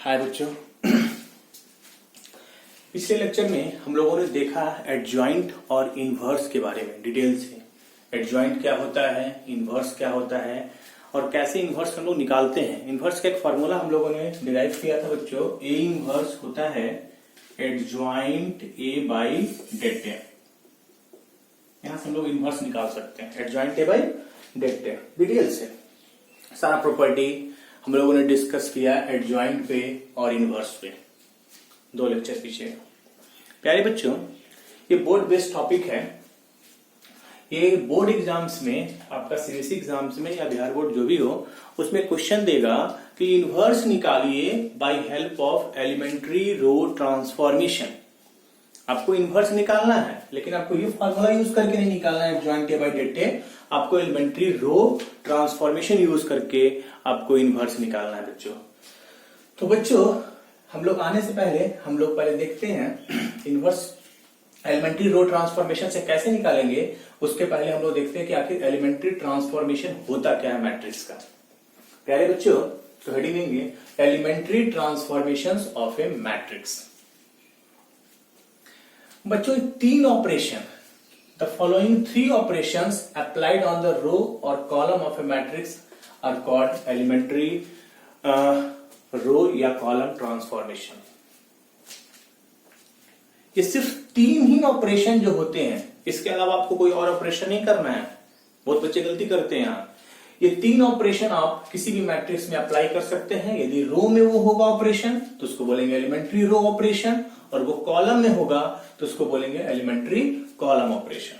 हाय बच्चों। पिछले लेक्चर में हम लोगों ने देखा एडजॉइंट और इनवर्स के बारे में डिटेल से। एडजॉइंट क्या होता है, इनवर्स क्या होता है और कैसे इनवर्स हम लोग निकालते हैं। इनवर्स का एक फॉर्मूला हम लोगों ने डिराइव किया था बच्चों। ए इनवर्स होता है adjoint A by det A. यहां से हम लोग इनवर्स निकाल सकते हैं adjoint A by det A. Detail से सारा प्रॉपर्टी हम लोगों ने डिस्कस किया एडजॉइंट पे और इनवर्स पे, 2 लेक्चर पीछे। प्यारे बच्चों, ये बोर्ड बेस्ड टॉपिक है। ये बोर्ड एग्जाम्स में, आपका सीबीएसई एग्जाम्स में या बिहार बोर्ड जो भी हो, उसमें क्वेश्चन देगा कि इनवर्स निकालिए by help of elementary row transformation. आपको इनवर्स निकालना है, लेकिन आपको ये फॉर्मूला यूज करके नहीं निकालना है एडजॉइंट ए बाय डेट ए। आपको एलिमेंट्री रो ट्रांसफॉर्मेशन यूज करके आपको इनवर्स निकालना है बच्चों। तो बच्चों, हम लोग आने से पहले हम लोग पहले देखते हैं इनवर्स एलिमेंट्री रो ट्रांसफॉर्मेशन से कैसे निकालेंगे। उसके पहले हम लोग देखते हैं कि आखिर एलिमेंट्री ट्रांसफॉर्मेशन होता क्या है मैट्रिक्स का। प्यारे बच्चों, तो हेडिंग देंगे elementary transformations of a matrix. बच्चों, 3 operation, the following 3 operations applied on the row और column of a matrix are called elementary row या कॉलम ट्रांसफॉर्मेशन। ये सिर्फ 3 ही ऑपरेशन जो होते हैं, इसके अलावा आपको कोई और ऑपरेशन नहीं करना है। बहुत बच्चे गलती करते हैं यहाँ। ये 3 ऑपरेशन आप किसी भी मैट्रिक्स में अप्लाई कर सकते हैं। यदि रो में वो होगा ऑपरेशन तो उसको बोलेंगे एलिमेंट्री रो ऑपरेशन, और वो कॉलम में होगा तो उसको बोलेंगे एलिमेंट्री कॉलम ऑपरेशन।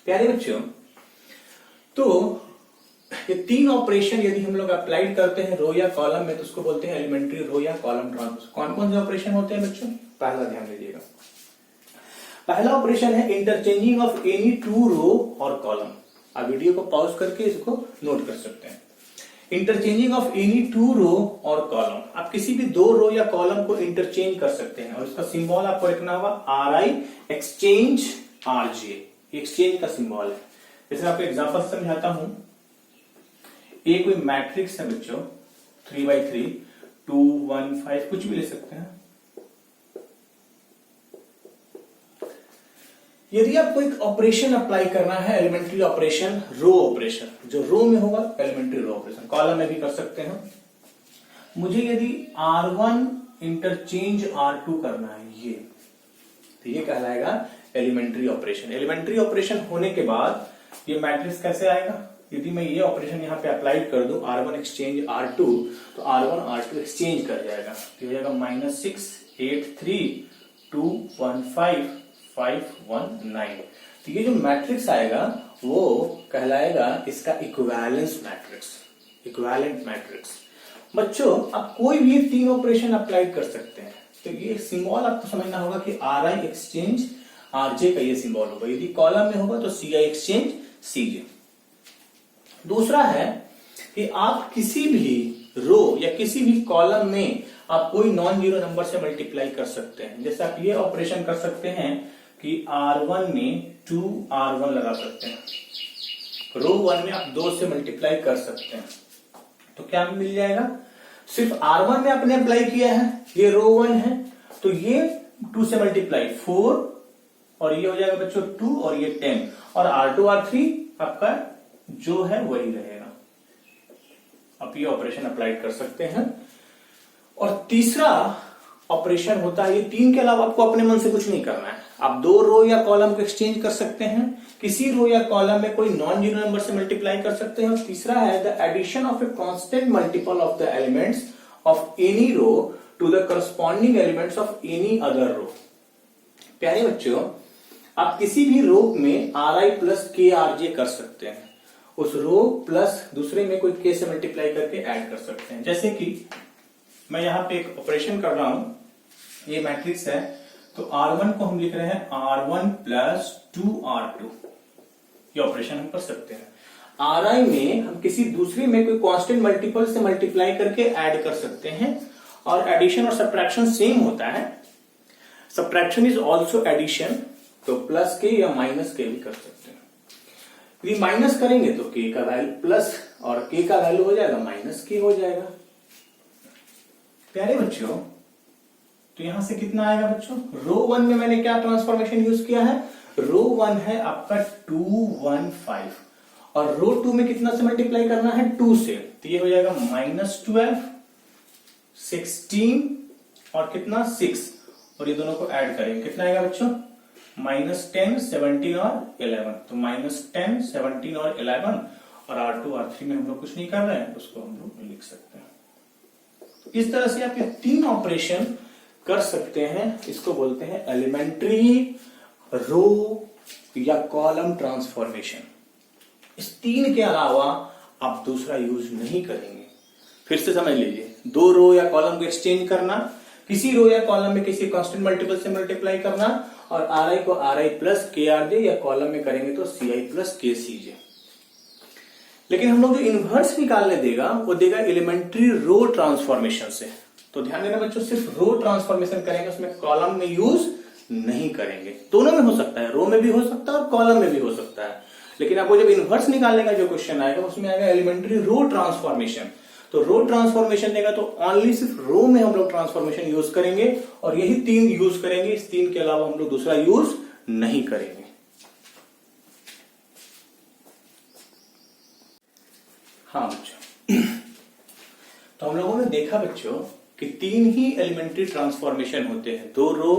प्यारे बच्चों, तो ये 3 ऑपरेशन यदि हम लोग अप्लाइड करते हैं रो या कॉलम में तो उसको बोलते हैं एलिमेंट्री रो या कॉलम ट्रांसफॉर्मेशन। कौन कौन से ऑपरेशन होते हैं बच्चों? पहला ध्यान दीजिएगा। पहला ऑपरेशन है इंटरचेंजिंग ऑफ एनी 2 रो और कॉलम। आप वीडियो को पॉज करके इसको नोट कर सकते हैं। इंटरचेंजिंग ऑफ एनी 2 रो और कॉलम, आप किसी भी 2 रो या कॉलम को इंटरचेंज कर सकते हैं और इसका सिंबल आपको लिखना होगा RI एक्सचेंज RJ। एक्सचेंज का सिंबल है। जैसे आपको एग्जांपल समझाता हूं। एक कोई मैट्रिक्स है बच्चों 3x3 2 1 5, कुछ भी ले सकते हैं। यदि आपको एक ऑपरेशन अप्लाई करना है, एलिमेंट्री ऑपरेशन, रो ऑपरेशन, जो रो में होगा एलिमेंट्री रो ऑपरेशन, कॉलम में भी कर सकते हैं। मुझे यदि R1 इंटरचेंज R2 करना है, ये तो ये कहलाएगा एलिमेंट्री ऑपरेशन। एलिमेंट्री ऑपरेशन होने के बाद ये मैट्रिक्स कैसे आएगा? यदि मैं ये ऑपरेशन यहां पे अप्लाई कर दूं R1 एक्सचेंज R2, तो R1 R2 एक्सचेंज कर जाएगा। तो हो जाएगा -6 8 3 2 1 5 5 1 9। तो ये जो मैट्रिक्स आएगा वो कहलाएगा इसका इक्विवेलेंस मैट्रिक्स, इक्विवेलेंट मैट्रिक्स। बच्चों, आप कोई भी 3 ऑपरेशन अप्लाई कर सकते हैं। तो ये सिंबल आपको समझना होगा कि RI एक्सचेंज RJ का ये सिंबल होगा। यदि कॉलम में होगा तो CI एक्सचेंज CJ। दूसरा है कि आप किसी भी रो या किसी भी कॉलम में आप कोई नॉन जीरो नंबर से मल्टीप्लाई कर सकते हैं। जैसे आप ये ऑपरेशन कर सकते हैं कि R1 में 2R1 लगा सकते हैं। रो 1 में आप 2 से मल्टीप्लाई कर सकते हैं, तो क्या मिल जाएगा? सिर्फ R1 में आपने अप्लाई किया है, ये रो 1 है, तो ये 2 से मल्टीप्लाई 4 और ये हो जाएगा बच्चों 2 और ये 10, और R2 R3 आपका जो है वही रहेगा। आप ये ऑपरेशन अप्लाई कर सकते हैं। और तीसरा ऑपरेशन होता है, ये 3 के अलावा आपको अपने मन से कुछ नहीं करना है। आप 2 रो या कॉलम को एक्सचेंज कर सकते हैं, किसी रो या कॉलम में कोई नॉन जीरो नंबर से मल्टीप्लाई कर सकते हैं। और तीसरा है the addition of a constant multiple of the elements of any row to the corresponding elements of any other row. प्यारे बच्चों, आप किसी भी रो में RI प्लस KRJ कर सकते हैं। उस रो प्लस दूसरे में कोई K से मल्टीप्लाई करके ऐड कर सकते हैं। जैसे कि मैं यहां पे एक ऑपरेशन कर रहा हूं, ये मैट्रिक्स है, तो R1 को हम लिख रहे हैं R1 प्लस 2R2। ये ऑपरेशन हम कर सकते हैं। RI में हम किसी दूसरे में कोई कांस्टेंट मल्टीपल से मल्टीप्लाई करके ऐड कर सकते हैं। और एडिशन और सब्ट्रैक्शन सेम होता है। सब्ट्रैक्शन इज ऑल्सो एडिशन, तो प्लस के या माइनस के भी कर सकते हैं। यदि माइनस करेंगे तो के का वैल्यू प्लस और के का वैल्यू हो जाएगा माइनस के हो जाएगा। प्यारे बच्चों, तो यहां से कितना आएगा बच्चों? रो 1 में मैंने क्या ट्रांसफॉर्मेशन यूज किया है? रो 1 है आपका 215 और रो 2 में कितना से मल्टीप्लाई करना है? 2 से, तो ये हो जाएगा -12, 16 और कितना 6, और ये दोनों को ऐड करेंगे, कितना आएगा बच्चों? -10, 17 और 11, तो -10, 17 और 11, और R2 R3 में हम लोग कुछ नहीं कर रहे हैं, उसको हम लोग लिख सकते हैं। तो इस तरह से आप ये 3 ऑपरेशन कर सकते हैं, इसको बोलते हैं एलिमेंट्री रो या कॉलम ट्रांसफॉर्मेशन। इस 3 के अलावा आप दूसरा यूज नहीं करेंगे। फिर से समझ लीजिए, 2 रो या कॉलम को एक्सचेंज करना, किसी रो या कॉलम में किसी कांस्टेंट मल्टीपल से मल्टीप्लाई करना, और Ri को Ri प्लस KRJ या कॉलम में करेंगे तो Ci प्लस KCJ। लेकिन हम लोग जो इनवर्स निकालने देगा वो देगा एलिमेंट्री रो ट्रांसफॉर्मेशन से। तो ध्यान देना बच्चों, सिर्फ रो ट्रांसफॉर्मेशन करेंगे, उसमें कॉलम में यूज नहीं करेंगे। दोनों में हो सकता है, रो में भी हो सकता है और कॉलम में भी हो सकता है, लेकिन आपको जब इनवर्स निकालने का जो क्वेश्चन आएगा उसमें आएगा एलिमेंट्री रो ट्रांसफॉर्मेशन। तो रो ट्रांसफॉर्मेशन देगा तो ओनली सिर्फ रो में हम लोग ट्रांसफॉर्मेशन यूज करेंगे, और यही 3 यूज करेंगे। इस 3 के अलावा हम लोग दूसरा यूज नहीं करेंगे। हाँ बच्चों, तो हम लोगों ने देखा बच्चों कि 3 ही एलिमेंट्री ट्रांसफॉर्मेशन होते हैं। 2 रो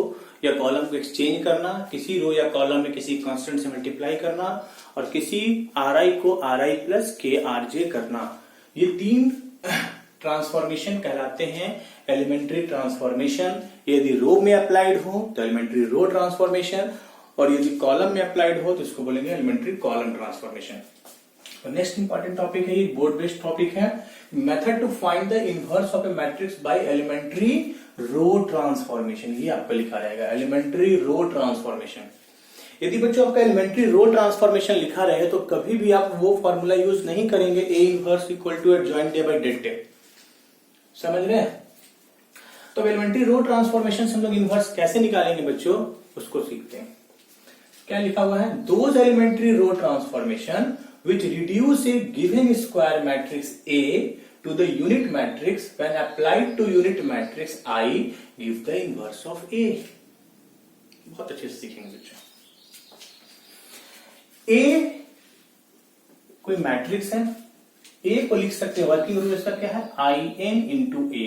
या कॉलम को एक्सचेंज करना, किसी रो या कॉलम में किसी कांस्टेंट से मल्टीप्लाई करना, और किसी Ri को Ri प्लस KRJ करना। ये 3 ट्रांसफॉर्मेशन कहलाते हैं एलिमेंट्री ट्रांसफॉर्मेशन। यदि रो में अप्लाइड हो तो एलिमेंट्री रो ट्रांसफॉर्मेशन, और यदि कॉलम में अप्लाइड हो तो इसको बोलेंगे elementary column transformation. Next important topic है, ये बोर्ड बेस्ड टॉपिक है, method to find the inverse of a matrix by elementary row transformation. ये आपका लिखा रहेगा एलिमेंट्री रो ट्रांसफॉर्मेशन। यदि बच्चों आपका एलिमेंट्री रो ट्रांसफॉर्मेशन लिखा रहे तो कभी भी आप वो फॉर्मूला यूज नहीं करेंगे, A inverse equal to adjoint A by delta. समझ रहे हैं? तो एलिमेंट्री रो ट्रांसफॉर्मेशन से हम लोग इनवर्स कैसे निकालेंगे बच्चों, उसको सीखते हैं। क्या लिखा हुआ है? Those elementary row transformation which reduce a given square matrix A to the unit matrix when applied to unit matrix I give the inverse of A। बहुत अच्छे से सीखेंगे बच्चों। A कोई मैट्रिक्स है, A को लिख सकते हैं, वर्किंग रूल इसका क्या है? IN into A।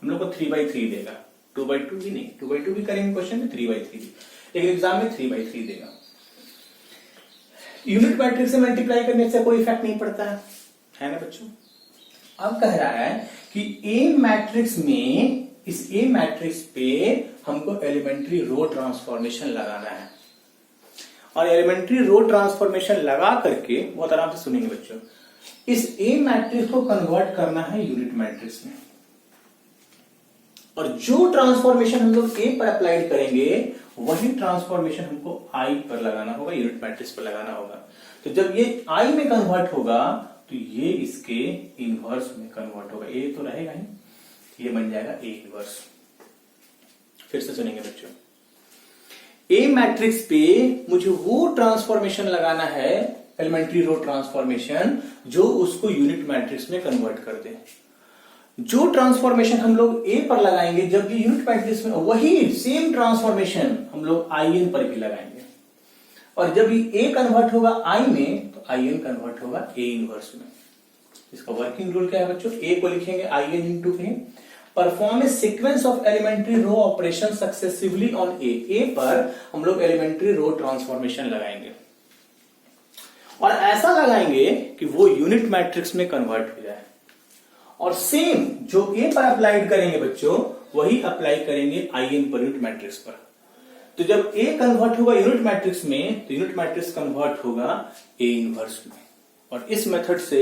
हम लोग को 3/3 देगा, 2/2 भी नहीं, 2/2 भी करेंगे क्वेश्चन में, 3/3, लेकिन एग्जाम में 3/3 देगा। यूनिट मैट्रिक्स से मल्टीप्लाई करने से कोई इफेक्ट नहीं पड़ता है ना बच्चों? अब कह रहा है कि ए मैट्रिक्स में, इस ए मैट्रिक्स पे हमको एलिमेंट्री रो ट्रांसफॉर्मेशन लगाना है, और एलिमेंट्री रो ट्रांसफॉर्मेशन लगा करके, बहुत आराम से सुनेंगे बच्चों, इस ए मैट्रिक्स को कन्वर्ट करना है यूनिट मैट्रिक्स में, और जो ट्रांसफॉर्मेशन हम लोग ए पर अप्लाइड करेंगे वही ट्रांसफॉर्मेशन हमको आई पर लगाना होगा, यूनिट मैट्रिक्स पर लगाना होगा। तो जब ये आई में कन्वर्ट होगा तो ये इसके इनवर्स में कन्वर्ट होगा। ए तो रहेगा ही, ये बन जाएगा ए इनवर्स। फिर से सुनेंगे बच्चों, ए मैट्रिक्स पे मुझे वो ट्रांसफॉर्मेशन लगाना है, एलिमेंट्री रो ट्रांसफॉर्मेशन, जो उसको यूनिट मैट्रिक्स में कन्वर्ट कर दे। जो ट्रांसफॉर्मेशन हम लोग ए पर लगाएंगे जब ये यूनिट मैट्रिक्स में, वही सेम ट्रांसफॉर्मेशन हम लोग IN पर भी लगाएंगे, और जब ये ए कन्वर्ट होगा आई में तो IN कन्वर्ट होगा ए इनवर्स में। इसका वर्किंग रूल क्या है बच्चों? ए को लिखेंगे IN into A, perform a sequence of elementary row operation successively on a पर हम लोग एलिमेंट्री रो ट्रांसफॉर्मेशन लगाएंगे, और ऐसा लगाएंगे कि वो यूनिट मैट्रिक्स में कन्वर्ट हो जाए, और सेम जो ए पर अप्लाइड करेंगे बच्चों वही अप्लाई करेंगे IN पर, यूनिट मैट्रिक्स पर। तो जब ए कन्वर्ट होगा यूनिट मैट्रिक्स में तो यूनिट मैट्रिक्स कन्वर्ट होगा ए इनवर्स में, और इस मेथड से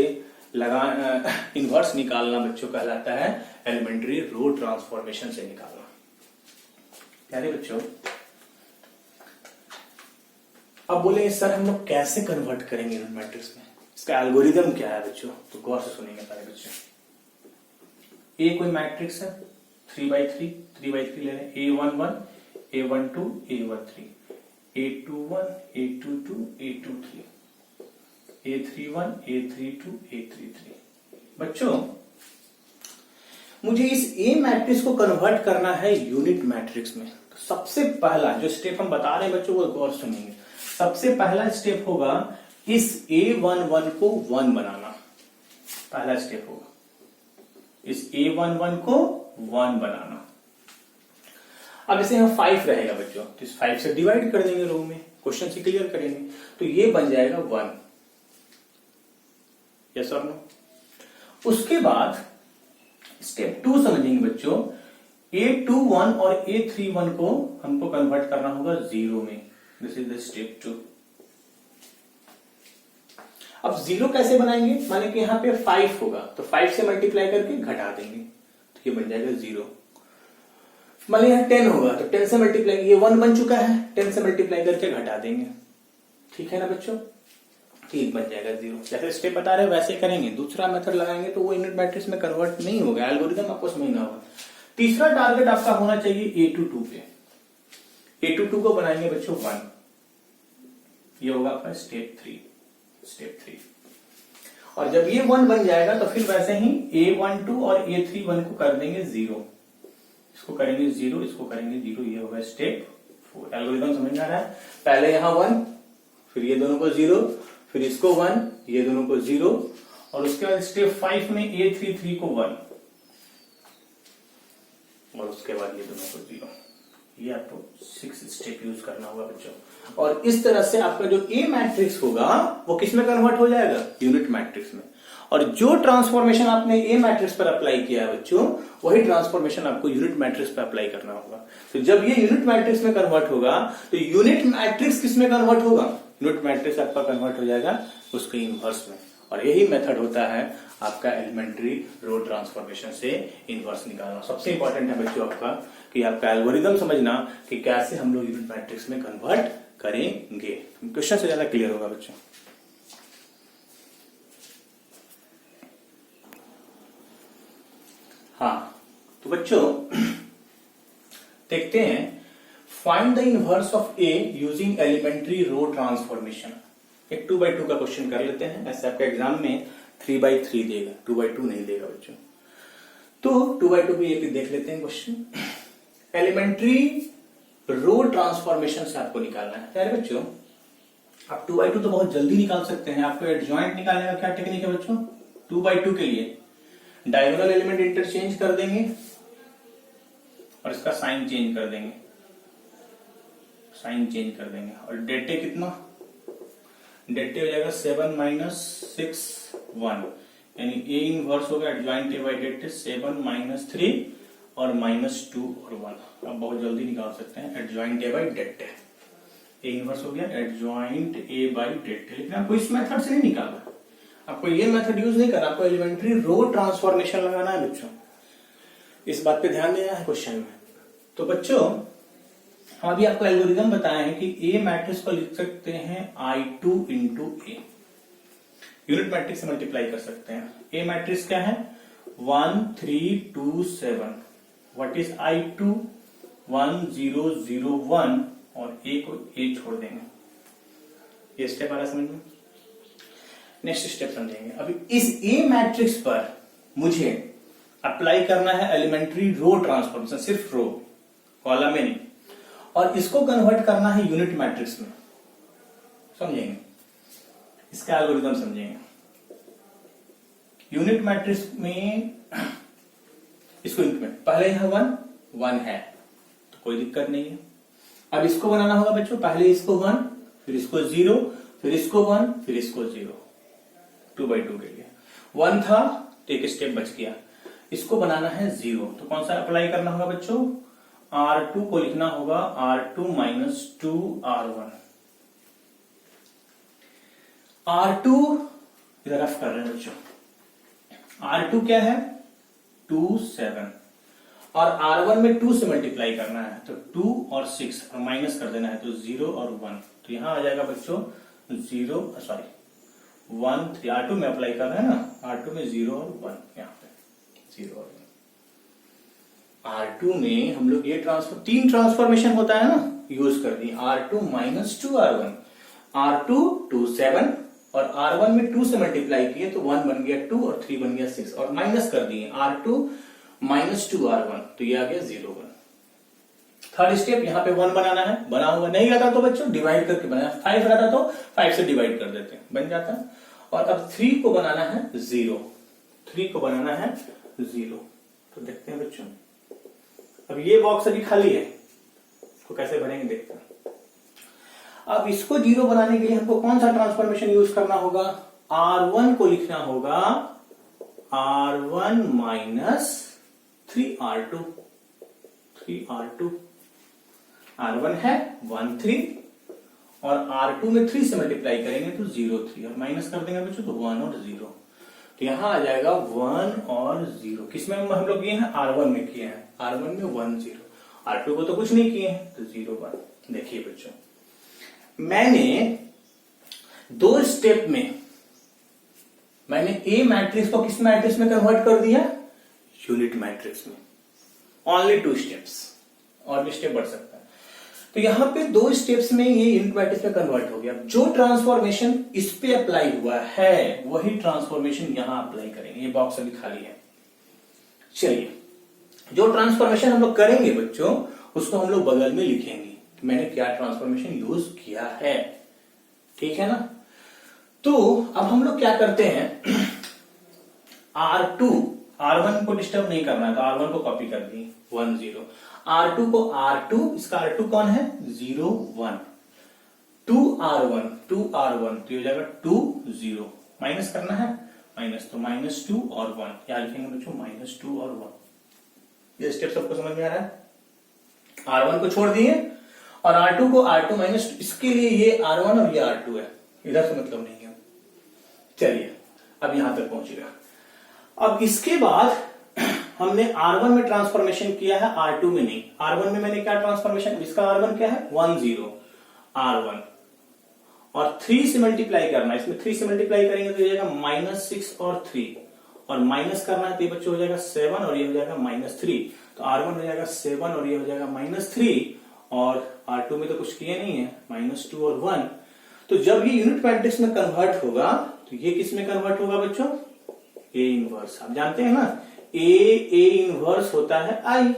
इनवर्स निकालना बच्चों कहलाता है एलिमेंट्री रो ट्रांसफॉर्मेशन से निकालना। प्यारे बच्चों, अब बोले सर हम लोग कैसे कन्वर्ट करेंगे यूनिट मैट्रिक्स में, इसका एल्गोरिदम क्या है बच्चों? तो गौर से सुनेंगे सारे बच्चे। ए कोई मैट्रिक्स है, 3/3 ले रहे हैं, A11 A12 A13, A21 A22 A23, A31 A32 A33। बच्चों मुझे इस ए मैट्रिक्स को कन्वर्ट करना है यूनिट मैट्रिक्स में। तो सबसे पहला जो स्टेप हम बता रहे हैं बच्चों वो गौर सुनेंगे। सबसे पहला स्टेप होगा इस A11 को 1 बनाना। पहला स्टेप होगा इस A11 को 1 बनाना। अब इसे यहाँ 5 रहेगा बच्चों, तो इस 5 से डिवाइड कर देंगे रो में, क्वेश्चन से क्लियर करेंगे, तो ये बन जाएगा 1। यस और नो। उसके बाद स्टेप 2 समझेंगे बच्चों। A21 और A31 को हमको कन्वर्ट करना होगा 0 में। This is the step 2। अब 0 कैसे बनाएंगे? माने कि यहाँ पे 5 होगा तो 5 से मल्टीप्लाई करके घटा देंगे तो ये बन जाएगा 0। मान यहाँ 10 होगा तो 10 से मल्टीप्लाई, ये 1 बन चुका है, 10 से मल्टीप्लाई करके घटा देंगे। ठीक है ना बच्चों? ठीक बन जाएगा 0। जैसे स्टेप बता रहे हैं वैसे करेंगे। दूसरा मेथड लगाएंगे तो वो यूनिट मैट्रिक्स में कन्वर्ट नहीं होगा, एल्गोरिथम आपको समझना होगा। तीसरा टारगेट आपका होना चाहिए A22 पे। A22 को बनाएंगे बच्चों 1। ये होगा आपका स्टेप 3। और जब ये 1 बन जाएगा तो फिर वैसे ही A12 और A31 को कर देंगे 0। इसको करेंगे 0, इसको करेंगे 0। ये होगा स्टेप 4। एल्गोरिथम समझ में आ रहा है? पहले यहां 1, फिर ये दोनों को 0, फिर इसको 1, ये दोनों को 0, और उसके बाद स्टेप 5 में A33 को 1 और उसके बाद ये दोनों को 0। ये आपको 6 स्टेप यूज करना होगा बच्चों। और इस तरह से आपका जो ए मैट्रिक्स होगा वो किस में कन्वर्ट हो जाएगा? यूनिट मैट्रिक्स में। और जो ट्रांसफॉर्मेशन आपने ए मैट्रिक्स पर अप्लाई किया है बच्चों, वही ट्रांसफॉर्मेशन आपको यूनिट मैट्रिक्स पर अप्लाई करना होगा। तो जब ये यूनिट मैट्रिक्स में कन्वर्ट होगा तो यूनिट मैट्रिक्स किस में कन्वर्ट होगा? यूनिट मैट्रिक्स आपका कन्वर्ट हो जाएगा उसके इनवर्स में। और यही मेथड होता है आपका एलिमेंट्री रो ट्रांसफॉर्मेशन से इनवर्स निकालना। सबसे इंपॉर्टेंट है बच्चों आपका कि आपका एल्गोरिथम समझना कि कैसे हम लोग यूनिट मैट्रिक्स में कन्वर्ट करेंगे। क्वेश्चन से ज्यादा क्लियर होगा बच्चों। हाँ तो बच्चों देखते हैं, find the inverse of A using elementary row transformation. एक 2x2 का क्वेश्चन कर लेते हैं। ऐसे आपका एग्जाम में 3x3 देगा, 2x2 नहीं देगा बच्चों। तो 2x2 भी एक देख लेते हैं क्वेश्चन। एलिमेंट्री रो ट्रांसफॉर्मेशन से आपको निकालना है। यार बच्चों आप 2x2 तो बहुत जल्दी निकाल सकते हैं। आपको एडजॉइंट निकालने का क्या टेक्निक है बच्चों? 2x2 के लिए डायगोनल एलिमेंट इंटरचेंज कर देंगे और इसका साइन चेंज कर देंगे, और डेटे कितना? डेटे हो जाएगा 7 - 6 1, यानी ए इनवर्स होगा एडजॉइंट ए बाई डेटे 7 - 3 और -2 और 1। आप बहुत जल्दी निकाल सकते हैं adjoint A by det. A inverse हो गया एडजॉइंट ए बाई डेटे। लेकिन आपको इस मेथड से नहीं निकालना, आपको ये मेथड यूज नहीं करना, आपको एलिमेंट्री रो ट्रांसफॉर्मेशन लगाना है बच्चों। इस बात पे ध्यान देना है क्वेश्चन में। तो बच्चों हम अभी आपको एल्गोरिथम बताए हैं कि ए मैट्रिक्स को लिख सकते हैं I2 इंटू ए। यूनिट मैट्रिक्स से मल्टीप्लाई कर सकते हैं। ए मैट्रिक्स क्या है? 1 3 2 7। What is I2? 1 0 0 1 और ए को ए छोड़ देंगे। ये स्टेप आ रहा समझ में? नेक्स्ट स्टेप समझेंगे। अभी इस ए मैट्रिक्स पर मुझे अप्लाई करना है एलिमेंट्री रो ट्रांसफॉर्मेशन, सिर्फ रो, कॉलम में नहीं, और इसको कन्वर्ट करना है यूनिट मैट्रिक्स में। समझेंगे? इसका एल्गोरिथम समझेंगे। यूनिट मैट्रिक्स में इसको इंक्रीमेंट, पहले यहां 1 है तो कोई दिक्कत नहीं है। अब इसको बनाना होगा बच्चों, पहले इसको 1, फिर इसको 0, फिर इसको 1, फिर इसको 0। 2x2 के लिए 1 था तो एक स्टेप बच गया। इसको बनाना है 0, तो कौन सा अप्लाई करना होगा बच्चों? R2 को लिखना होगा R2 - 2R1। R2 इधर रफ कर रहे हैं बच्चों। R2 क्या है? 2 7, और R1 में 2 से मल्टीप्लाई करना है तो 2 और 6 और माइनस कर देना है तो 0 और 1। तो यहां आ जाएगा बच्चों 0 सॉरी 1 3। R2 में अप्लाई कर रहे हैं ना, R2 में 0 और 1, यहाँ पे 0 और 1। R2 में हम लोग ये तीन ट्रांसफॉर्मेशन होता है ना, यूज कर दी। R2 - 2R1, R2 2 7 और R1 में 2 से मल्टीप्लाई किए तो 1 बन गया 2 और 3 बन गया 6 और माइनस कर दिए। R2 -2r1, तो ये आ गया 0 1। थर्ड स्टेप, यहां पे 1 बनाना है, बना हुआ नहीं रहता तो बच्चों डिवाइड करके बनाना, 5 रहता तो 5 से डिवाइड कर देते हैं, बन जाता है। और अब 3 को बनाना है 0, 3 को बनाना है 0, तो देखते हैं बच्चों। अब ये बॉक्स अभी खाली है, तो कैसे भरेंगे देखते हैं। अब इसको 0 बनाने के लिए हमको कौन सा ट्रांसफॉर्मेशन यूज करना होगा, R1 को लिखना होगा R1 minus 3R2, 3R2, R1 है 1 3 और R2 में 3 से मल्टीप्लाई करेंगे तो 0 3 और माइनस कर देंगे बच्चों तो 1 और 0, तो यहां आ जाएगा 1 और 0। किसमें हम लोग किए हैं, R1 में किए हैं, R1 में 1 0, R2 को तो कुछ नहीं किए हैं तो 0 1। देखिए बच्चों, मैंने 2 स्टेप में मैंने ए मैट्रिक्स को किस मैट्रिक्स में कन्वर्ट कर दिया, यूनिट मैट्रिक्स में। ओनली 2 स्टेप्स, और भी स्टेप बढ़ सकता है। तो यहां पे 2 स्टेप्स में ये यूनिट मैट्रिक्स में कन्वर्ट हो गया। जो ट्रांसफॉर्मेशन इस पे अप्लाई हुआ है वही ट्रांसफॉर्मेशन यहां अप्लाई करेंगे, ये बॉक्स अभी खाली है। चलिए, जो ट्रांसफॉर्मेशन हम लोग करेंगे बच्चों उसको हम लोग बगल में लिखेंगे, मैंने क्या ट्रांसफॉर्मेशन यूज किया है, ठीक है ना। तो अब हम लोग क्या करते हैं, R2 R1 को डिस्टर्ब नहीं करना है तो R1 को कॉपी कर दी 1 0, R2 को R2, इसका R2 कौन है 0 1, 2R1 2R1 तो ये हो जाएगा 2 0, माइनस करना है माइनस, तो -2 और 1 यहां लिखेंगे बच्चों -2 और 1। ये स्टेप सबको समझ में आ रहा है। R1 को छोड़ दिए और R2 को R2 माइनस, इसके लिए ये R1 और ये R2 है, इधर से मतलब नहीं है। चलिए अब यहां तक पहुंचेगा। अब इसके बाद हमने R1 में ट्रांसफॉर्मेशन किया है, R2 में नहीं। R1 में मैंने क्या ट्रांसफॉर्मेशन, इसका R1 क्या है 1 0 R1 और 3 से मल्टीप्लाई करना है, इसमें 3 से मल्टीप्लाई करेंगे तो ये जाएगा -6 और 3 और माइनस करना है तो ये बच्चों हो जाएगा 7 और ये हो जाएगा -3, तो R1 हो जाएगा 7 और ये हो जाएगा -3 और R2 में तो कुछ किए नहीं है -2 और 1। तो जब ये यूनिट मैट्रिक्स में कन्वर्ट होगा तो ये किस में कन्वर्ट होगा बच्चों, ए इनवर्स। आप जानते हैं ना ए इनवर्स होता है आई,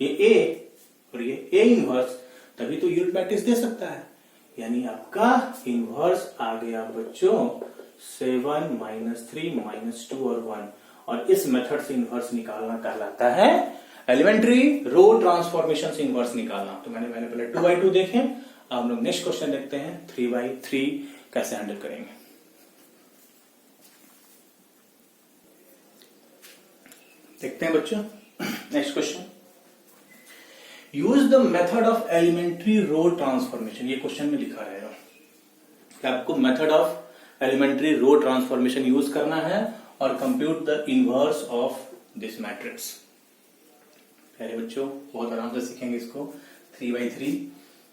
ये ए और ये ए इनवर्स, तभी तो यूनिट मैट्रिक्स दे सकता है। यानी आपका इनवर्स आ गया बच्चों 7 -3 -2 और 1। और इस मेथड से इनवर्स निकालना कहलाता है एलिमेंट्री रो ट्रांसफॉर्मेशन से इनवर्स निकालना। तो मैंने पहले 2x2 देखें, अब हम लोग नेक्स्ट क्वेश्चन देखते हैं 3x3 कैसे हैंडल करेंगे। देखते हैं बच्चों next question, use the method of elementary row transformation. ये क्वेश्चन में लिखा रहेगा कि आपको method of elementary row transformation use करना है और compute the inverse of this matrix. प्यारे बच्चों बहुत आराम से सीखेंगे इसको। 3x3,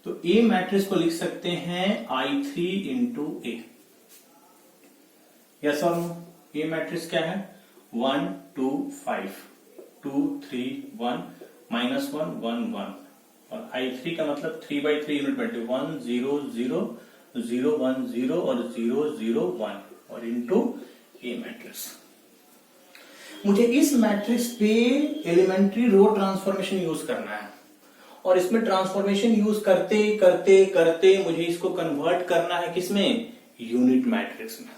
तो ए मैट्रिक्स को लिख सकते हैं I3 इंटू ए। यस और नो, ए मैट्रिक्स क्या है 1 2 5 2 3 1 -1 1 1 और I3 का मतलब 3x3 यूनिट मैट्रिक्स 1 0 0 0 1 0 और 0 0 1 और इंटू ए मैट्रिक्स। मुझे इस मैट्रिक्स पे एलिमेंट्री रो ट्रांसफॉर्मेशन यूज करना है और इसमें ट्रांसफॉर्मेशन यूज करते करते करते मुझे इसको कन्वर्ट करना है किसमें, यूनिट मैट्रिक्स में।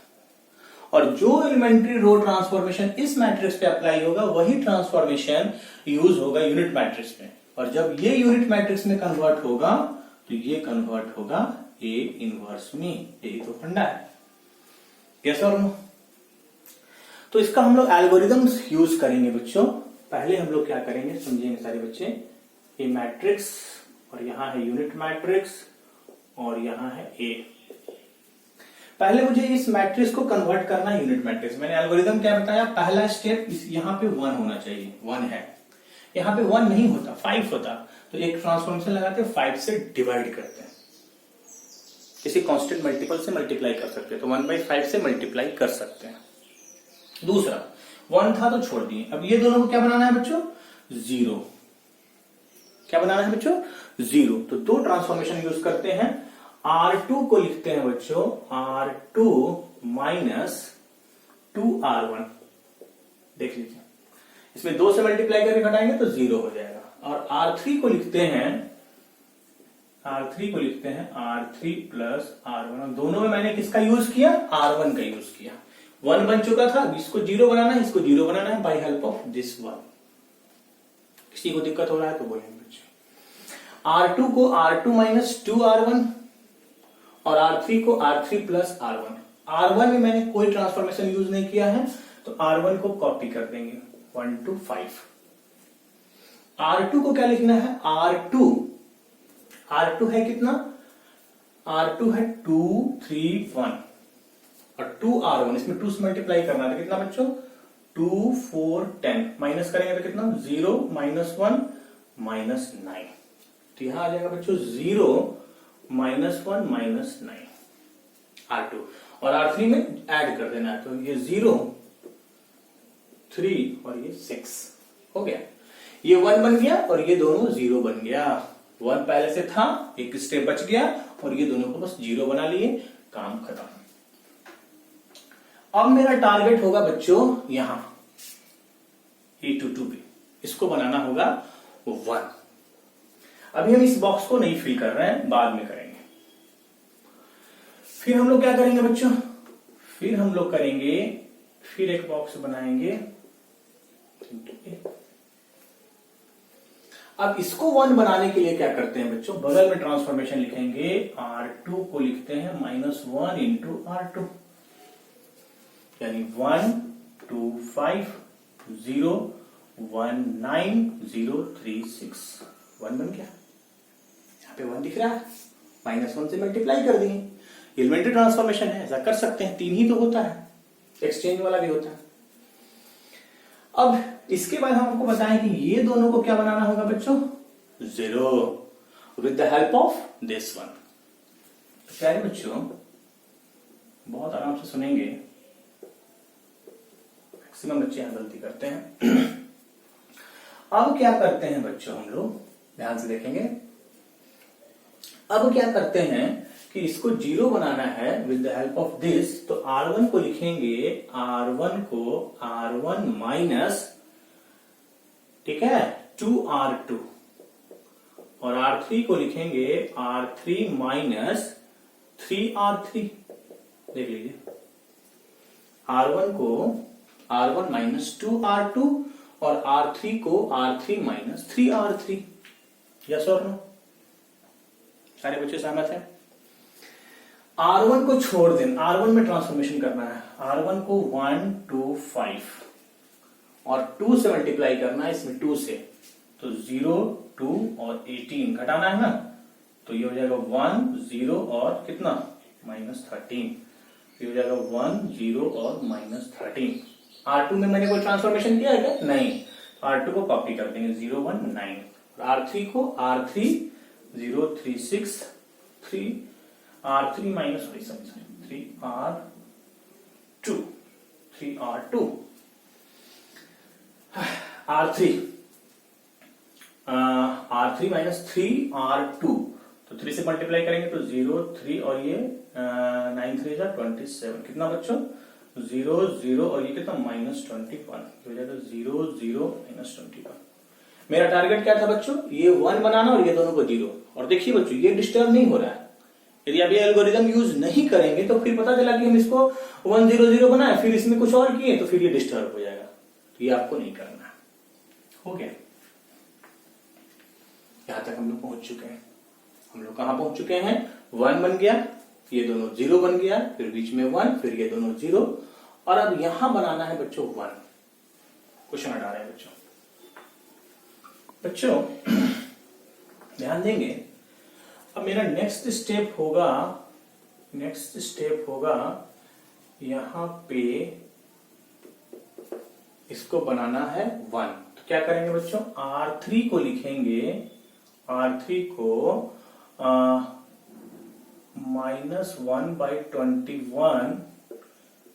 और जो एलिमेंट्री रो ट्रांसफॉर्मेशन इस मैट्रिक्स पे अप्लाई होगा वही ट्रांसफॉर्मेशन यूज होगा यूनिट मैट्रिक्स में। और जब ये यूनिट मैट्रिक्स में कन्वर्ट होगा तो ये कन्वर्ट होगा ए इनवर्स में। यही तो फंडा है, यस और नो। तो इसका हम लोग एल्गोरिदम्स यूज करेंगे बच्चों। पहले हम लोग क्या करेंगे समझेंगे सारे बच्चे, ए मैट्रिक्स और यहां है यूनिट मैट्रिक्स और यहां है ए। पहले मुझे इस मैट्रिक्स को कन्वर्ट करना है यूनिट मैट्रिक्स। मैंने एल्गोरिदम क्या बताया, पहला स्टेप यहाँ पे 1 होना चाहिए, 1 है। यहाँ पे 1 नहीं होता 5 होता, तो एक ट्रांसफॉर्मेशन लगाते हैं 5 से डिवाइड करते हैं, किसी कांस्टेंट मल्टीपल से मल्टीप्लाई कर सकते हैं, तो 1/5 से मल्टीप्लाई कर सकते हैं। दूसरा 1 था तो छोड़ दिए। अब ये दोनों को क्या बनाना है बच्चों, 0। क्या बनाना है बच्चों, 0। तो 2 ट्रांसफॉर्मेशन यूज करते हैं। R2 को लिखते हैं बच्चों R2 -2R1। देख लीजिए इसमें 2 से मल्टीप्लाई करके घटाएंगे तो 0 हो जाएगा। और R3 को लिखते हैं R3 प्लस R1, और दोनों में मैंने किसका यूज किया, R1 का यूज किया। 1 बन चुका था, इसको 0 बनाना है, इसको 0 बनाना है बाय हेल्प ऑफ दिस 1। किसी को दिक्कत हो रहा है तो बोलेंगे बच्चे। R2 को R2 माइनस 2R1 और R3 को R3 प्लस R1। R1 में मैंने कोई ट्रांसफॉर्मेशन यूज नहीं किया है, तो R1 को कॉपी कर देंगे 1 to 5। R2 को क्या लिखना है, R2 है कितना, R2 है 2 3 1 और 2R1, इसमें 2 से मल्टीप्लाई करना था, कितना बच्चों 2 4 10, माइनस करेंगे तो कितना 0 -1 -9, तो यहां आ जाएगा बच्चों 0 -1 -9 R2, और R3 में ऐड कर देना है, तो ये 0 3 और ये 6 हो गया। ये 1 बन गया और ये दोनों 0 बन गया। 1 पहले से था, एक स्टेप बच गया और ये दोनों को बस 0 बना लिए, काम खत्म। अब मेरा टारगेट होगा बच्चों यहां A22 पे, इसको बनाना होगा 1। अभी हम इस बॉक्स को नहीं फिल कर रहे हैं, बाद में करेंगे। फिर हम लोग क्या करेंगे बच्चों, फिर एक बॉक्स बनाएंगे। अब इसको 1 बनाने के लिए क्या करते हैं बच्चों, बगल में ट्रांसफॉर्मेशन लिखेंगे, R2 को लिखते हैं -1 इंटू R2, यानी 1 2 5 0 1 9 0 3 6 1 बन गया। यहां पे 1 दिख रहा है, -1 से मल्टीप्लाई कर दिए। एलिमेंट्री ट्रांसफॉर्मेशन है, ऐसा कर सकते हैं, 3 ही तो होता है, एक्सचेंज वाला भी होता है। अब इसके बाद हम आपको बताएं कि ये दोनों को क्या बनाना होगा बच्चों, 0 with the help of this 1। प्यारे बच्चों बहुत आराम से सुनेंगे, मैक्सिमम बच्चे यहां गलती करते हैं। अब क्या करते हैं बच्चों, हम लोग ध्यान से देखेंगे। अब क्या करते हैं कि इसको 0 बनाना है with the help of this, तो R1 को लिखेंगे, R1 को R1 माइनस, ठीक है 2R2, और R3 को लिखेंगे R3 माइनस 3R3। देख लीजिए, R1 को R1 माइनस 2R2 और R3 को R3 माइनस 3R3। यस और नो, सारे बच्चे सहमत हैं। R1 को छोड़ देना, R1 में ट्रांसफॉर्मेशन करना है, R1 को 1 2 5 और 2 से मल्टीप्लाई करना है, इसमें 2 से, तो 0 2 और 18 घटाना है ना, तो ये हो जाएगा 1 0 और कितना -13, ये हो जाएगा 1 0 और -13। R2 में मैंने कोई ट्रांसफॉर्मेशन किया है क्या, नहीं, R2 को कॉपी कर देंगे 0 1 9, और R3 को R3 0 3 6 3 R3 minus 3R2 3R2 R3 minus 3R2, तो 3 से मल्टीप्लाई करेंगे तो 0 3 और ये 9 3 27, कितना बच्चों 0 0 और ये कितना -21, हो जाएगा 0 0 -21। मेरा टारगेट क्या था बच्चों, ये 1 बनाना और ये दोनों को 0। और देखिए बच्चों ये डिस्टर्ब नहीं हो रहा है, यदि आप ये एल्गोरिदम यूज नहीं करेंगे तो फिर पता चला कि हम इसको 1 0 0 बनाए, फिर इसमें कुछ और किए, तो फिर ये डिस्टर्ब हो जाएगा, तो ये आपको नहीं करना है। हो गया, यहां तक हम लोग पहुंच चुके हैं। हम लोग कहां पहुंच चुके हैं, 1 बन गया, ये दोनों 0 बन गया, फिर बीच में 1, फिर ये दोनों 0, और अब यहां बनाना है बच्चों 1। क्वेश्चन हटा रहे हैं बच्चों ध्यान देंगे। अब मेरा नेक्स्ट स्टेप होगा यहां पे इसको बनाना है 1। तो क्या करेंगे बच्चों, R3 को लिखेंगे, R3 को -1/21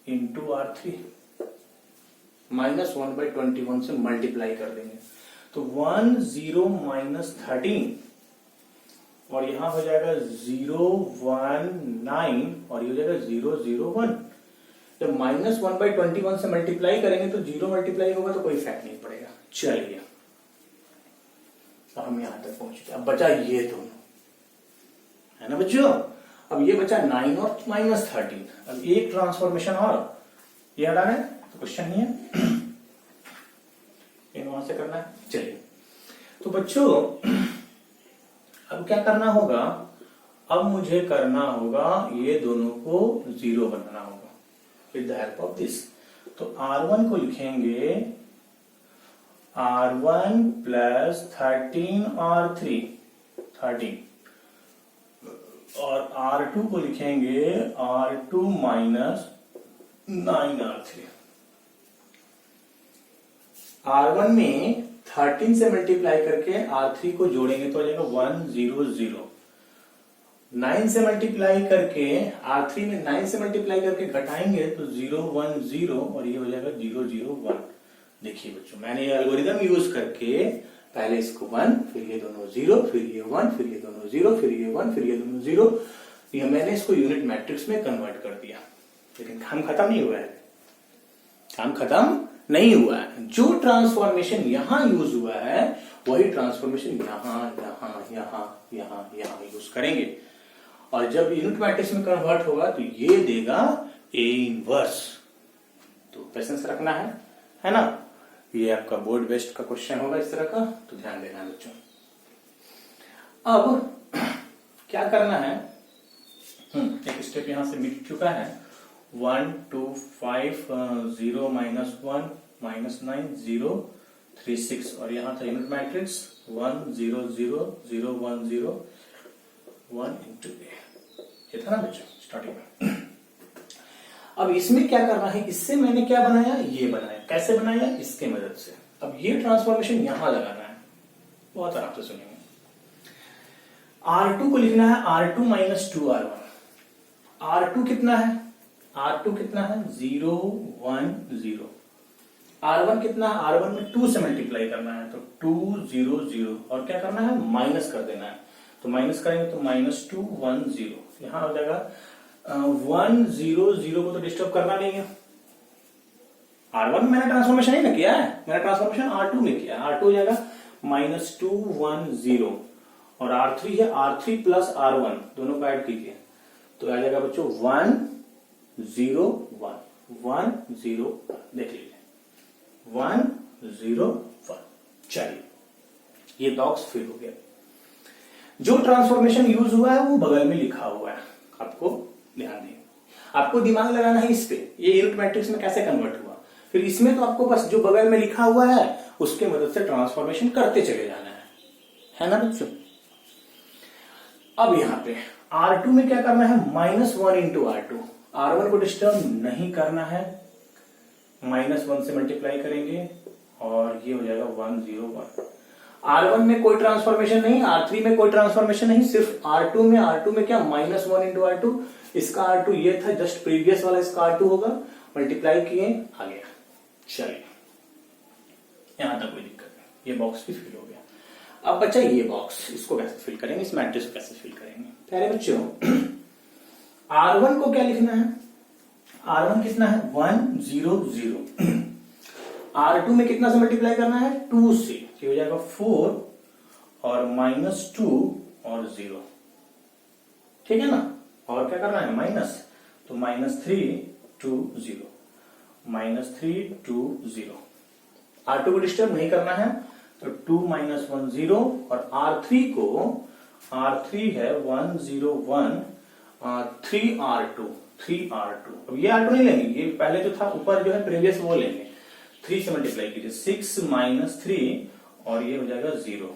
इंटू R3, -1/21 से मल्टीप्लाई कर देंगे, तो 1 0 -13, और यहां हो जाएगा 0 1 9 और ये हो जाएगा 0 0 1। जब -1/21 से मल्टीप्लाई करेंगे तो 0 मल्टीप्लाई होगा तो कोई इफेक्ट नहीं पड़ेगा, चलिए अब हम यहां तक पहुंच गए। अब बचा ये दोनों, है ना बच्चों। अब ये बचा 9 और -13। अब एक ट्रांसफॉर्मेशन और ये हटाना है तो क्वेश्चन नहीं है, इन वहां से करना है। चलिए तो बच्चों अब क्या करना होगा, अब मुझे करना होगा ये दोनों को 0 बनाना होगा with the help of this. तो R1 को लिखेंगे R1 प्लस 13 R3 13, और R2 को लिखेंगे R2 माइनस 9 R3। R1 में 13 से मल्टीप्लाई करके R3 को जोड़ेंगे तो हो जाएगा 100। 9 से मल्टीप्लाई करके R3 में 9 से मल्टीप्लाई करके घटाएंगे तो 010 और ये हो जाएगा 001। देखिए बच्चों मैंने ये एल्गोरिदम यूज करके पहले इसको 1, फिर ये दोनों 0, फिर ये 1, फिर ये दोनों 0, फिर ये 1, फिर ये दोनों 0, ये मैंने इसको यूनिट मैट्रिक्स में कन्वर्ट कर दिया। लेकिन काम खत्म नहीं हुआ है, काम खत्म नहीं हुआ है। जो ट्रांसफॉर्मेशन यहां यूज हुआ है वही ट्रांसफॉर्मेशन यहां यहां यहां यहां यहां यूज करेंगे, और जब यूनिट मैट्रिक्स में कन्वर्ट होगा तो ये देगा A इनवर्स। तो पेशेंस रखना है ना। ये आपका बोर्ड बेस्ड का क्वेश्चन होगा इस तरह का, तो ध्यान देना बच्चों। अब क्या करना है, एक स्टेप यहां से मिट चुका है। 1 2 5 0 -1 -9 0 3 6, और यहां था यूनिट मैट्रिक्स 1 0 0 0 1 0 1 into A। ये था ना बच्चों स्टार्टिंग में। अब इसमें क्या करना है, इससे मैंने क्या बनाया, ये बनाया। कैसे बनाया, इसके मदद से। अब ये ट्रांसफॉर्मेशन यहां लगाना है, बहुत आराम से सुनिए। R2 को लिखना है R2 माइनस 2R1। R2 कितना है, R2 कितना है 0 1 0। R1 कितना है, R1 में 2 से मल्टीप्लाई करना है तो 2 0 0, और क्या करना है माइनस कर देना है। तो माइनस करेंगे तो -2 1 0, यहां हो जाएगा 1 0 0 को तो डिस्टर्ब करना नहीं है। R1 में मैंने ट्रांसफॉर्मेशन नहीं ना किया है, मैंने ट्रांसफॉर्मेशन R2 में किया। R2 हो जाएगा -2 1 0, और R3 है R3 प्लस R1, दोनों को ऐड कीजिए तो आ जाएगा बच्चों 1 0 1 1 0 1। देख लीजिए 1 0 1। चलिए ये बॉक्स फिल हो गया। जो ट्रांसफॉर्मेशन यूज हुआ है वो बगल में लिखा हुआ है, आपको ध्यान दें। आपको दिमाग लगाना है इस पे, ये यूनिट मैट्रिक्स में कैसे कन्वर्ट हुआ। फिर इसमें तो आपको बस जो बगल में लिखा हुआ है उसके मदद से ट्रांसफॉर्मेशन करते चले जाना है ना बच्चों। अब यहां पे R2 में क्या करना है, -1 इंटू R2। R1 को डिस्टर्ब नहीं करना है, -1 से मल्टीप्लाई करेंगे और ये हो जाएगा 1 0 1। R1 में कोई ट्रांसफॉर्मेशन नहीं, R3 में कोई ट्रांसफॉर्मेशन नहीं, सिर्फ R2 में क्या -1 इंटू R2। इसका R2 ये था जस्ट प्रीवियस वाला, इसका R2 होगा, मल्टीप्लाई किए आ गया। चलिए यहां तक कोई दिक्कत नहीं, ये बॉक्स भी फिल हो गया। अब बच्चा ये बॉक्स, इसको कैसे फिल करेंगे, इस मैट्रिक्स को कैसे फिल करेंगे। पहले बच्चों R1 को क्या लिखना है, R1 कितना है 1 0 0। R2 में कितना से मल्टीप्लाई करना है 2 से, ये हो जाएगा 4 और -2 और 0, ठीक है ना। और क्या करना है माइनस, तो -3 2 0 -3 2 0। R2 को डिस्टर्ब नहीं करना है तो 2 -1 0, और R3 है 1 0 1 3R2 3R2। अब ये R2 नहीं लेंगे, ये पहले जो था ऊपर जो है प्रीवियस वो लेंगे। 3 से मल्टीप्लाई कीजिए 6 -3 और ये हो जाएगा 0,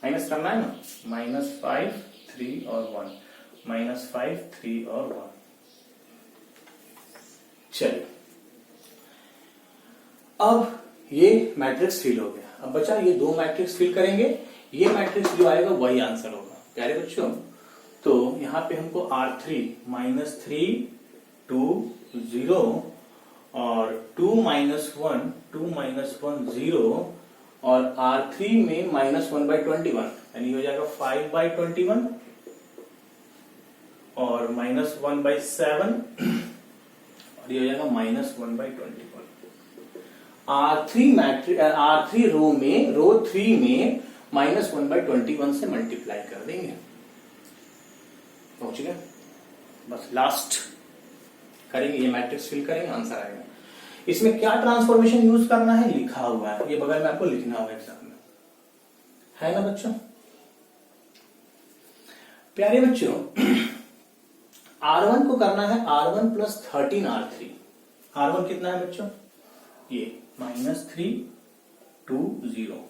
माइनस करना है ना, -5 3 और 1, -5 3 और 1। चलिए अब ये मैट्रिक्स फिल हो गया। अब बचा ये दो मैट्रिक्स फिल करेंगे, ये मैट्रिक्स जो आएगा वही आंसर होगा प्यारे बच्चों। तो यहां पे हमको R3 -3 2 0 और 2 -1 2 -1 0, और R3 में -1/21 यानी हो जाएगा 5/21 और -1/7 और ये हो जाएगा -1/21। R3 रो 3 में -1/21 से मल्टीप्लाई कर देंगे। पहुंच गए? बस लास्ट करेंगे, ये मैट्रिक्स फिल करेंगे, आंसर आएगा। इसमें क्या ट्रांसफॉर्मेशन यूज करना है लिखा हुआ है, ये बगल में आपको लिखना होगा एग्जाम में, है ना बच्चों? प्यारे बच्चों, R1 को करना है R1 + 13R3। R1 कितना है बच्चों? ये -3 2 0,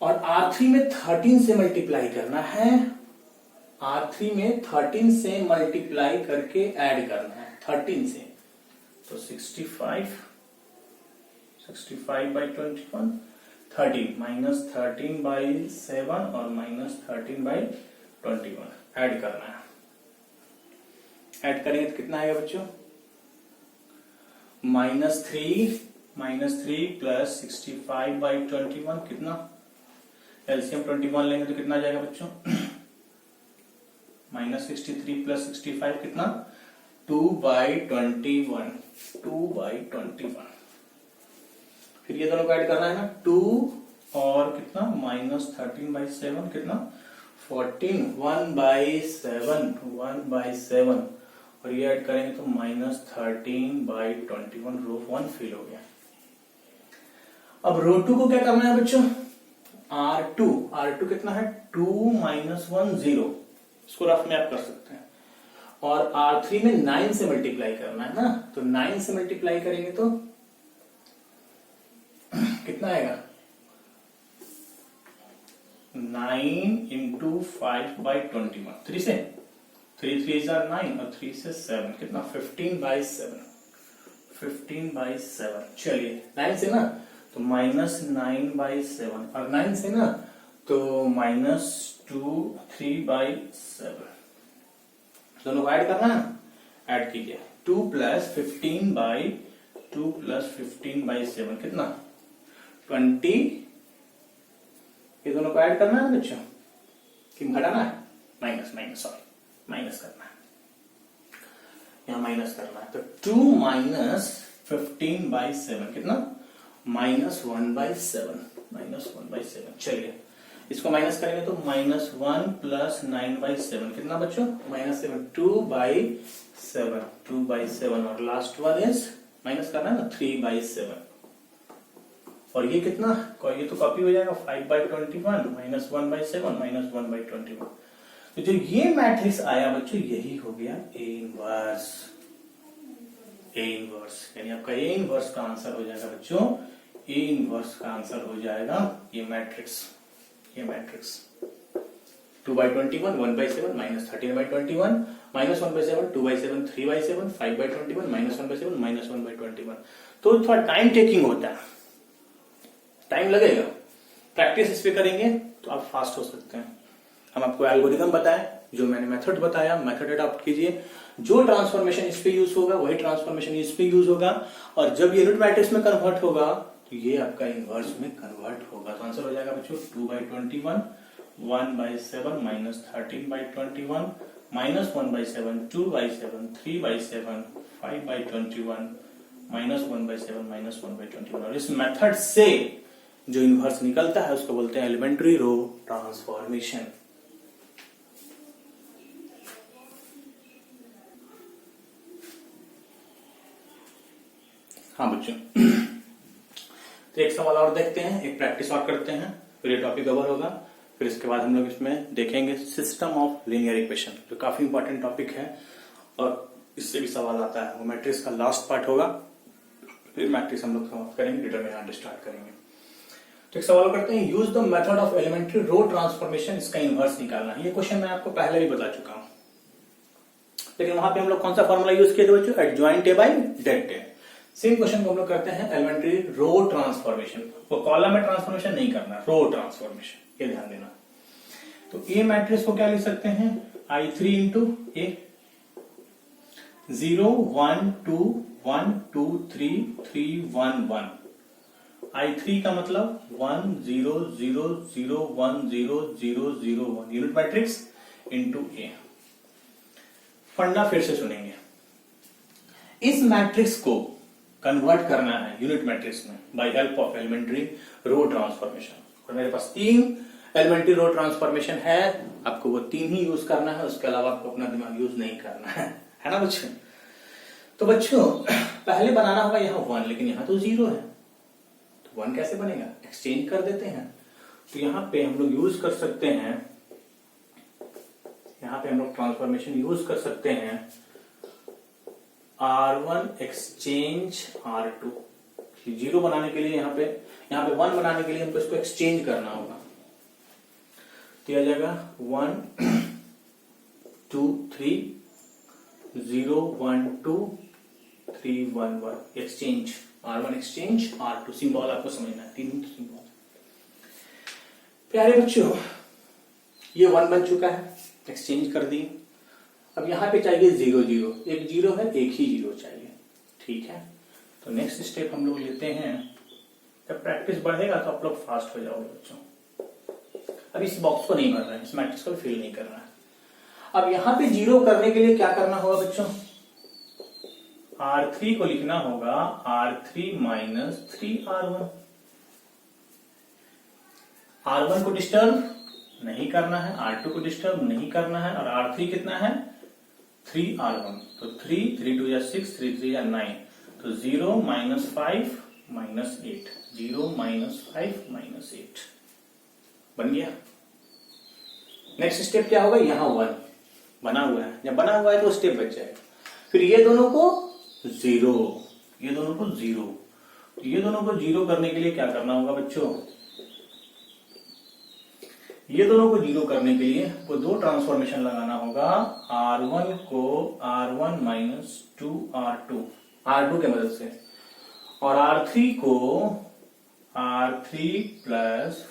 और R3 में 13 से मल्टीप्लाई करना है। R3 में 13 से मल्टीप्लाई करके ऐड करना है 13 से, तो 65/21 13 -13/7 और -13/21 ऐड करना है। ऐड करेंगे तो कितना आएगा बच्चों? -3 + 65/21 कितना? एलसीएम 21 लेंगे तो कितना आ जाएगा बच्चों? -63 + 65 कितना? 2/21 2/21। फिर ये दोनों को ऐड करना है ना, 2 और कितना -13/7 कितना? 14 1/7 और ये ऐड करेंगे तो -13/21 रो 1 फिल हो गया। अब रो 2 को क्या करना है बच्चों? R2 कितना है? 2 - 1 0, इसको रफ में आप कर सकते हैं। और R3 में 9 से मल्टीप्लाई करना है ना, तो 9 से मल्टीप्लाई करेंगे तो कितना आएगा? 9 × 5/21 3 से 3 3 are 9 और 3 से 7 कितना? 15/7। चलिए 9 से ना तो -9/7 और 9 से ना तो -2 3/7, दोनों को ऐड करना है ना, ऐड कीजिए। 2 + 15/7 कितना? 20। ये दोनों को ऐड करना है बच्चों कि घटाना है? माइनस करना है, यहां माइनस करना है। तो 2 - 15/7 कितना? -1/7 चलिए इसको माइनस करेंगे तो -1 + 9/7 कितना बच्चों? -7 2/7 और लास्ट वन इज माइनस करना है ना 3/7, और ये कितना? ये तो कॉपी हो जाएगा 5/21 -1/7 -1/21। तो जो ये मैट्रिक्स आया बच्चों यही हो गया A इनवर्स, यानी आपका A इनवर्स का आंसर हो जाएगा बच्चों, A इनवर्स का आंसर हो जाएगा ये मैट्रिक्स 2/21 1/7 -13/21 -1/7 2/7 3/7 5/21 -1/7 -1/21। तो थोड़ा टाइम टेकिंग होता है, टाइम लगेगा, प्रैक्टिस इस पे करेंगे तो आप फास्ट हो सकते हैं। हम आपको एल्गोरिथम बताएं, जो मैंने मेथड बताया, मेथड अडॉप्ट कीजिए। जो ट्रांसफॉर्मेशन इस पे यूज होगा वही ट्रांसफॉर्मेशन इस पे यूज होगा, और जब ये यूनिट मैट्रिक्स में कन्वर्ट होगा तो ये आपका इनवर्स में कन्वर्ट होगा। तो आंसर हो जाएगा बच्चों 2/21 1/7 -13/21 -1/7 2/7 3/7 5/21 -1/7 -1/21। और इस मेथड से जो इनवर्स निकलता है उसको बोलते हैं एलिमेंट्री रो ट्रांसफॉर्मेशन। हाँ बच्चों, तो एक सवाल और देखते हैं, एक प्रैक्टिस और करते हैं, फिर ये टॉपिक कवर होगा। फिर इसके बाद हम लोग इसमें देखेंगे सिस्टम ऑफ लीनियर इक्वेशन, जो काफी इंपॉर्टेंट टॉपिक है और इससे भी सवाल आता है। वो मैट्रिक्स का लास्ट पार्ट होगा, फिर मैट्रिक्स हम लोग समाप्त करेंगे, डिटरमिनेंट स्टार्ट करेंगे। तो एक सवाल करते हैं, use the method of elementary row transformation, इसका इनवर्स निकालना है। ये क्वेश्चन मैं आपको पहले भी बता चुका हूं, लेकिन वहां पे हम लोग कौन सा फॉर्मूला यूज किए थे बच्चों? Adjoint A by det A. Same question को हम लोग करते हैं एलिमेंट्री रो ट्रांसफॉर्मेशन, वो कॉलम में ट्रांसफॉर्मेशन नहीं करना, रो ट्रांसफॉर्मेशन, ये ध्यान देना। तो ए मैट्रिक्स को क्या लिख सकते हैं? I3 इंटू ए, 0 1 2 1 2 3 3 1 1। I3 का मतलब 1 0 0 0 1 0 0 0 1 यूनिट मैट्रिक्स इंटू ए। फंडा फिर से सुनेंगे, इस मैट्रिक्स को कन्वर्ट करना है यूनिट मैट्रिक्स में by help of elementary row transformation. और मेरे पास 3 एलिमेंट्री रो ट्रांसफॉर्मेशन है, आपको वो 3 ही यूज करना है, उसके अलावा आपको अपना दिमाग यूज नहीं करना है ना बच्चों। तो बच्चों पहले बनाना होगा यहाँ 1, लेकिन यहाँ तो 0 है, तो 1 कैसे बनेगा, एक्सचेंज कर देते हैं। तो यहाँ पे हम लोग यूज कर सकते हैं, यहाँ पे हम लोग ट्रांसफॉर्मेशन यूज कर सकते हैं R1 एक्सचेंज R2। 0 बनाने के लिए यहाँ पे 1 बनाने के लिए हमको इसको एक्सचेंज करना होगा, तो आ जाएगा 1 2 3 0 1 2 3 1 1 exchange R1 exchange R2। Symbol आपको समझना है, 3 सिंबल। प्यारे बच्चों ये 1 बन चुका है, एक्सचेंज कर दी। अब यहां पे चाहिए 0 0, एक 0 है, एक ही 0 चाहिए, ठीक है। तो नेक्स्ट स्टेप हम लोग लेते हैं, जब प्रैक्टिस बढ़ेगा तो आप लोग फास्ट हो जाओगे बच्चों। अब इस बॉक्स को नहीं भर रहा है, इस मैट्रिक्स को फिल नहीं कर रहा है। अब यहां पे 0 करने के लिए क्या करना होगा बच्चों, R3 को लिखना होगा R3 माइनस 3R1। R1 को डिस्टर्ब नहीं करना है, R2 को डिस्टर्ब नहीं करना है, और R3 कितना है 3R1। तो 3 3 2 6 3 3 9, तो 0 माइनस 5 माइनस 8, 0 माइनस 5 माइनस 8 बन गया। नेक्स्ट स्टेप क्या होगा, यहां 1 बना हुआ है, जब बना हुआ है तो स्टेप बच जाएगा। फिर ये दोनों को 0, ये दोनों को 0, तो ये दोनों को 0 करने के लिए क्या करना होगा बच्चों, ये दोनों को 0 करने के लिए वो 2 ट्रांसफॉर्मेशन लगाना होगा। R1 को R1 माइनस 2R2 के मदद से, और R3 को R3 प्लस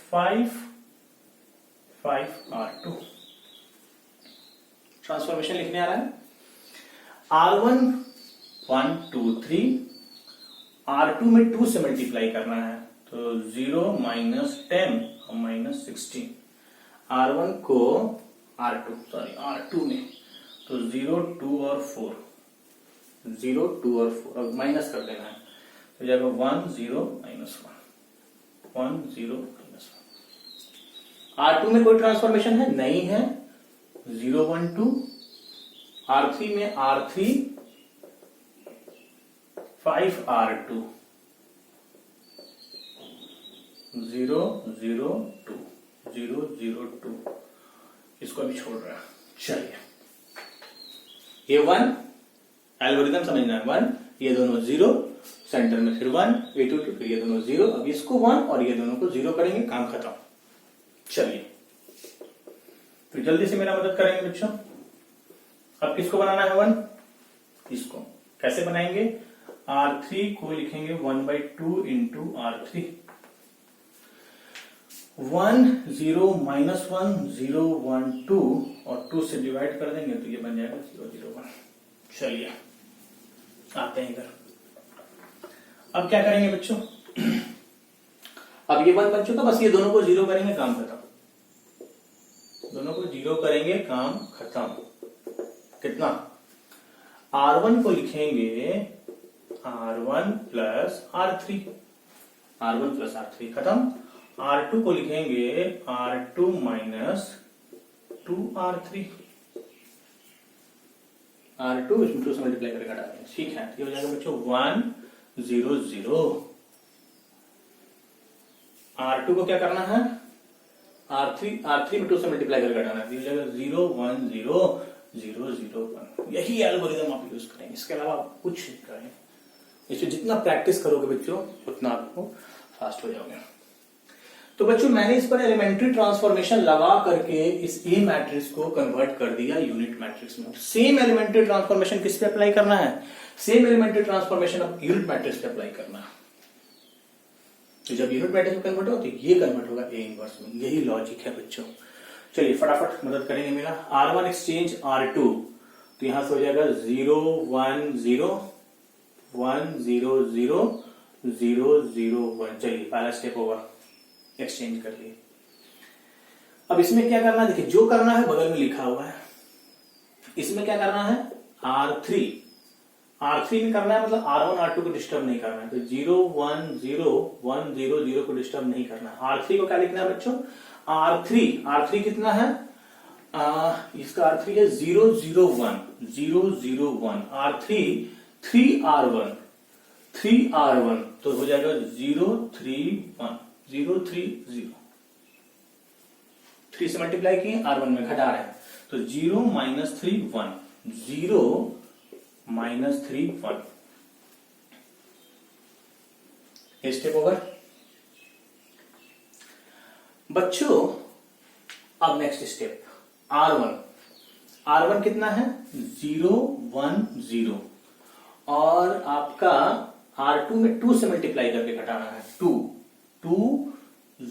5R2 ट्रांसफॉर्मेशन लिखने आ रहा है। R1 1 2 3, R2 में 2 से मल्टीप्लाई करना है, तो 0 माइनस 10 और माइनस 16। R1 को R2 में, तो 0 2 और 4, 0 2 और 4, अब माइनस कर देना है, तो जाएगा 1 0 माइनस 1 0 माइनस 1। R2 में कोई ट्रांसफॉर्मेशन है नहीं है, 0 1 2। R3 में R3 5R2, 0 0 2 0 0 2, इसको अभी छोड़ रहा है। चलिए ये 1 एल्गोरिथम समझना है, 1 ये दोनों 0 सेंटर में, फिर 1 ये 2 2, फिर ये दोनों 0, अब इसको 1 और ये दोनों को 0 करेंगे, काम खत्म। चलिए तो जल्दी से मेरा मदद करेंगे बच्चों। अब किसको बनाना है 1, इसको कैसे बनाएंगे, R3 को लिखेंगे 1/2 इंटू R3, 1 0 माइनस 1 0 1 2, और 2 से डिवाइड कर देंगे तो ये बन जाएगा 0 0 1। चलिए आते हैं इधर। अब क्या करेंगे बच्चों, अब ये 1 बन चुका, बस ये दोनों को 0 करेंगे, काम खत्म। दोनों को 0 करेंगे, काम खत्म। कितना, R1 को लिखेंगे R1 plus R3, R1 plus R3 खत्म। R2 को लिखेंगे R2 माइनस 2R3, R2 इसमें 2 से मल्टीप्लाई करके हटा देंगे, ठीक है। ये हो जाएगा बच्चों 1 0 0। R2 को क्या करना है, R3 में 2 से मल्टीप्लाई करके हटाना है, ये हो जाएगा 0 1 0 0 0 1। यही एल्गोरिथम आप यूज करेंगे, इसके अलावा आप कुछ नहीं करेंगे। इसमें जितना प्रैक्टिस करोगे बच्चों उतना आपको फास्ट हो जाओगे। तो बच्चों मैंने इस पर एलिमेंट्री ट्रांसफॉर्मेशन लगा करके इस ए मैट्रिक्स को कन्वर्ट कर दिया यूनिट मैट्रिक्स में। सेम एलिमेंट्री ट्रांसफॉर्मेशन किस पे अप्लाई करना है, सेम एलिमेंट्री ट्रांसफॉर्मेशन अब यूनिट मैट्रिक्स पे अप्लाई करना है। तो जब यूनिट मैट्रिक्स में कन्वर्ट हो तो ये कन्वर्ट होगा ए इनवर्स में, यही लॉजिक है बच्चों। चलिए फटाफट मदद करेंगे मेरा। R1 एक्सचेंज R2, तो यहां से हो जाएगा 0 1 0 1 0 0 0 0 1। चलिए पहला स्टेप होगा, एक्सचेंज कर लिए। अब इसमें क्या करना है, देखिए जो करना है बगल में लिखा हुआ है। इसमें क्या करना है, R3 में करना है मतलब R1 R2 को डिस्टर्ब नहीं करना है, तो 0 1 0 1 0 0 को डिस्टर्ब नहीं करना है। R3 को क्या लिखना है बच्चों, R3 कितना है, इसका R3 है 0 0 1 0 0 1, R3 3R1 तो हो जाएगा 0 3 1 0 3 0, 3 से मल्टीप्लाई किए, R1 में घटा रहे हैं, तो 0 -3 1 0 -3 1, स्टेप ओवर। बच्चों अब नेक्स्ट स्टेप R1 कितना है 0 1 0, और आपका R2 में 2 से मल्टीप्लाई करके घटाना है, 2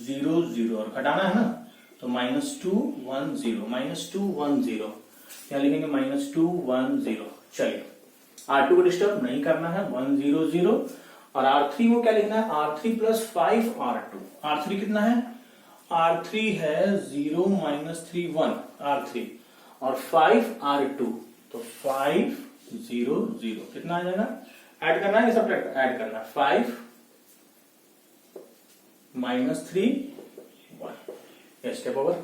0 0 और घटाना है ना, तो -2 1 0 -2 1 0, क्या लिखेंगे -2 1 0। चलिए R2 को डिस्टर्ब नहीं करना है, 1 0 0, और R3 को क्या लिखना है, R3 + 5 R2। R3 कितना है, R3 है 0 -3 1 R3 और 5 R2, तो 5 0 0 कितना आ जाएगा, ऐड करना है सब्ट्रैक्ट, ऐड करना है, 5 -3 1, स्टेप ओवर।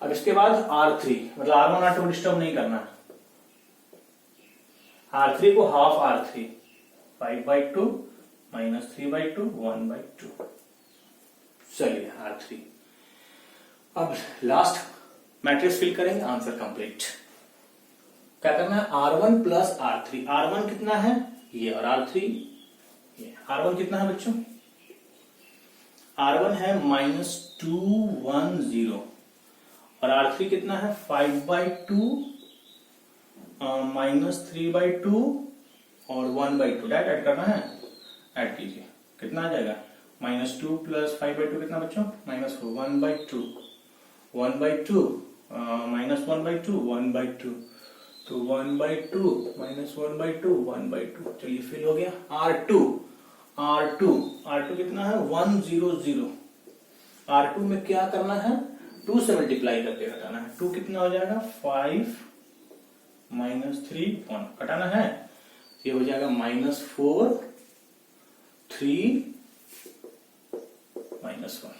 अब इसके बाद R3 मतलब R1 R2 को डिस्टर्ब नहीं करना है, R3 को हाफ R3 5/2 -3/2 1/2। चलिए R3, अब लास्ट मैट्रिक्स फिल करेंगे, आंसर कंप्लीट। क्या करना है, R1 + R3, R1 कितना है ये, और R3 ये। R1 कितना है बच्चों, R1 है -2 1 0, और R3 कितना है 5/2 -3/2 और 1/2, डायरेक्ट ऐड करना है, ऐड कीजिए, कितना आ जाएगा, -2 + 5/2 कितना बच्चों, -1/2 1/2 -1/2 1/2, तो 1/2 -1/2 1/2। चलिए फिल हो गया। R2 कितना है 1 0 0, R2 में क्या करना है, 2 से मल्टीप्लाई करके घटाना है, 2 कितना हो जाएगा 5 -3 1, घटाना है, ये हो जाएगा -4 3 -1।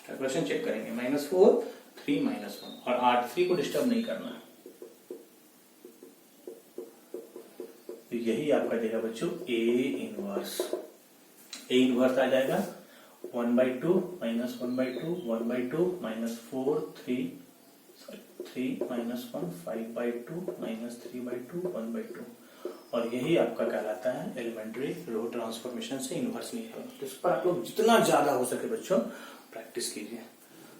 कैलकुलेशन चेक करेंगे, -4 3 -1, और R3 को डिस्टर्ब नहीं करना है, तो यही आपका देगा बच्चों A इनवर्स आ जाएगा 1/2 -1/2 1/2 -4 3 -1 5/2 -3/2 1/2, और यही आपका कहलाता है एलिमेंट्री रो ट्रांसफॉर्मेशन से इनवर्स निकालना। तो इस पर आप लोग जितना ज्यादा हो सके बच्चों प्रैक्टिस कीजिए।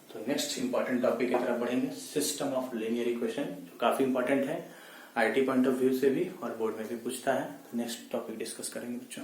तो नेक्स्ट इंपॉर्टेंट टॉपिक की तरफ बढ़ेंगे, सिस्टम ऑफ लीनियर इक्वेशन, जो काफी इंपॉर्टेंट है आईटी पॉइंट ऑफ व्यू से भी और बोर्ड में भी पूछता है। नेक्स्ट टॉपिक डिस्कस करेंगे बच्चों।